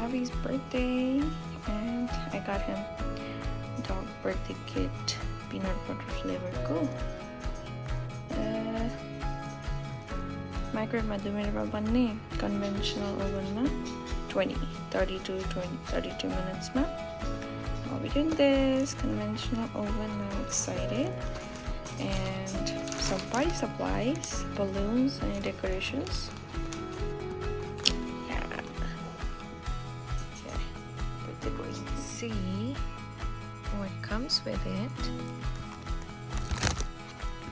Mavy's birthday, and I got him dog birthday kit, peanut butter flavor को microwave मा बन्ने conventional oven मा 32 minutes मा. I'll be doing this conventional oven. I'm excited. And some party supplies, balloons and decorations. Yeah. Okay. Birthday boy. See what comes with it.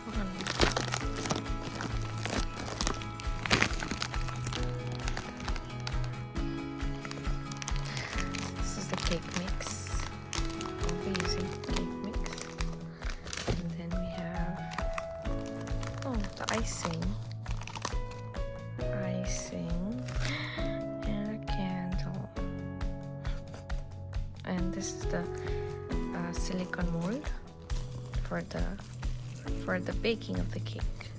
Hold on. This is the cake mix. I'll be using cake mix. And then we have the icing. And a candle. And this is the silicone mold for the baking of the cake.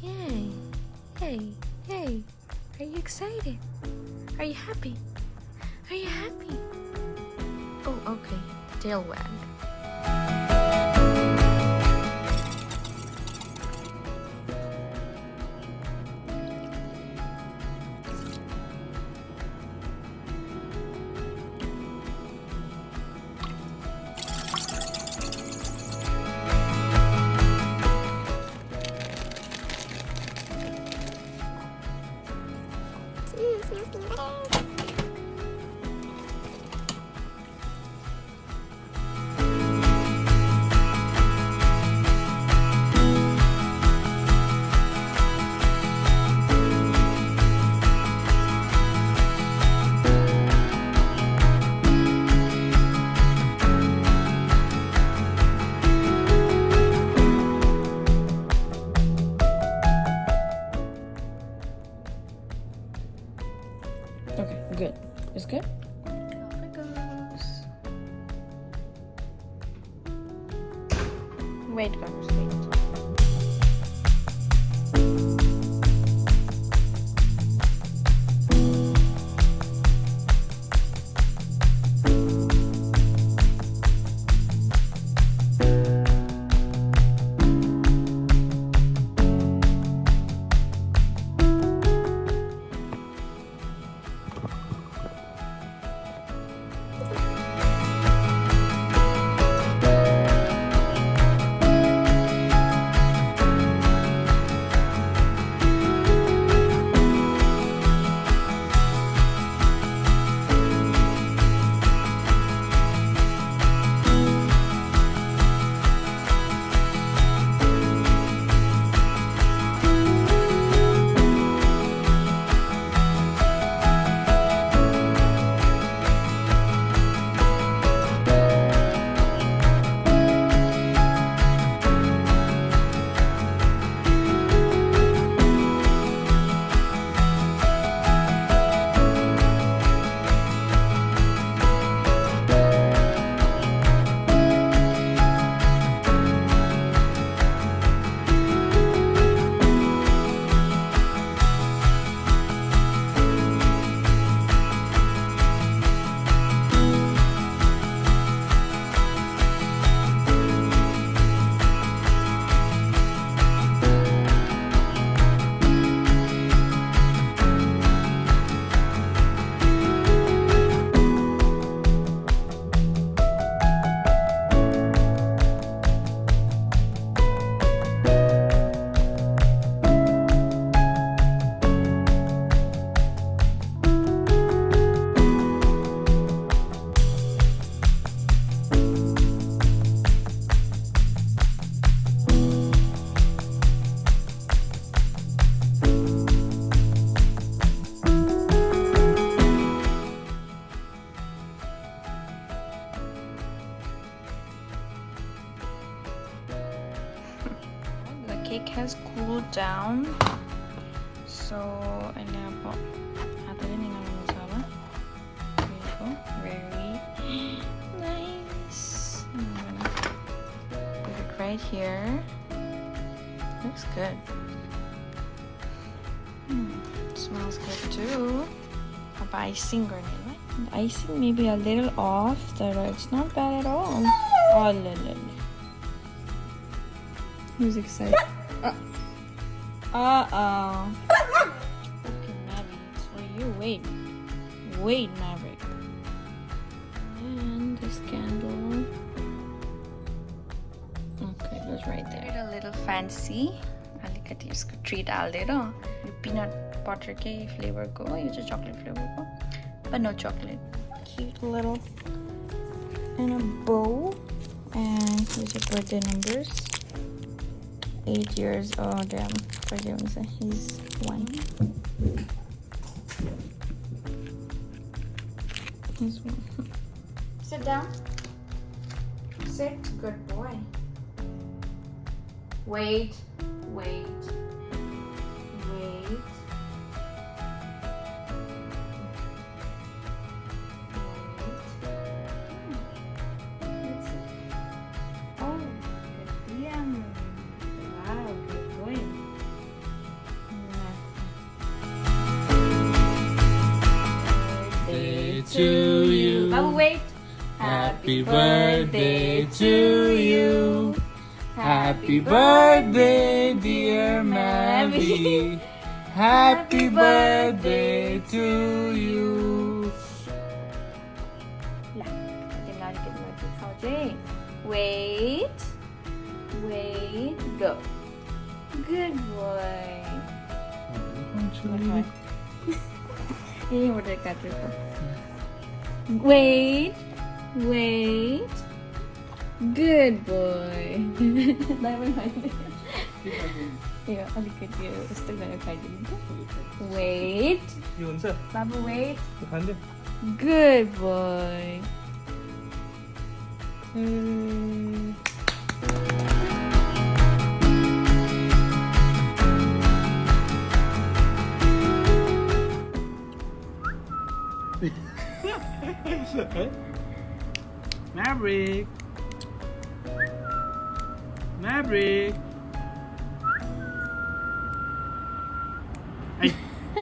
Yay! Hey! Hey! Are you excited? Are you happy? Are you happy? Oh, okay. Tail wag. Okay, good. It's good? Off it goes. Wait, guys, wait. Cake has cooled down, so I now there you go, very nice. I'm gonna put it right here. Looks good. Smells good too. I'll icing करने में. The icing may be a little off, but it's not bad at all. Oh, lele. Who's excited? Uh-oh. Okay, Mavy, it's for you. Wait, Maverick. And this candle. Okay, it was right there. A little fancy. अलिकति यसको tree हालिदिएर यो peanut butter के flavor को यो चाहिँ chocolate flavor को, but no chocolate. Cute little and a bow, and these are birthday numbers. 8 years. Oh damn! Forgive me, sir. He's 1. He's 1. Sit down. Sit. Good boy. Wait. Let's see. Oh, yeah. Wow, good boy. Birthday to you. Babu, wait. Happy birthday to you. Happy birthday, dear Mavy. Happy birthday to you. Wait, go. Good boy. Wait. Good boy. Wait. Babu, wait. Good boy. Maverick.